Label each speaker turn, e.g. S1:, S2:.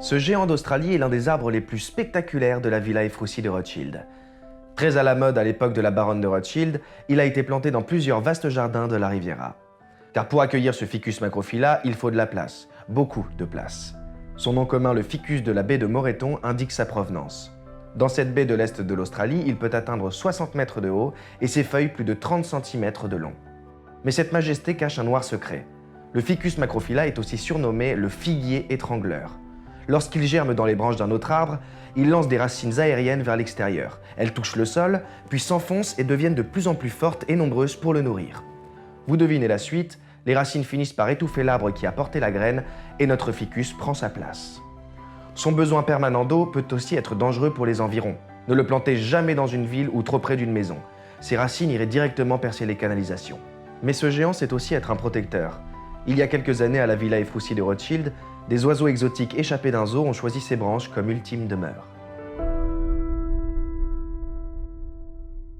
S1: Ce géant d'Australie est l'un des arbres les plus spectaculaires de la Villa Efroussi de Rothschild. Très à la mode à l'époque de la baronne de Rothschild, il a été planté dans plusieurs vastes jardins de la Riviera. Car pour accueillir ce Ficus macrophylla, il faut de la place, beaucoup de place. Son nom commun, le ficus de la baie de Moreton, indique sa provenance. Dans cette baie de l'est de l'Australie, il peut atteindre 60 mètres de haut et ses feuilles plus de 30 cm de long. Mais cette majesté cache un noir secret. Le Ficus macrophylla est aussi surnommé le figuier étrangleur. Lorsqu'il germe dans les branches d'un autre arbre, il lance des racines aériennes vers l'extérieur. Elles touchent le sol, puis s'enfoncent et deviennent de plus en plus fortes et nombreuses pour le nourrir. Vous devinez la suite, les racines finissent par étouffer l'arbre qui a porté la graine et notre ficus prend sa place. Son besoin permanent d'eau peut aussi être dangereux pour les environs. Ne le plantez jamais dans une ville ou trop près d'une maison. Ses racines iraient directement percer les canalisations. Mais ce géant sait aussi être un protecteur. Il y a quelques années à la Villa Efroussi de Rothschild, des oiseaux exotiques échappés d'un zoo ont choisi ses branches comme ultime demeure.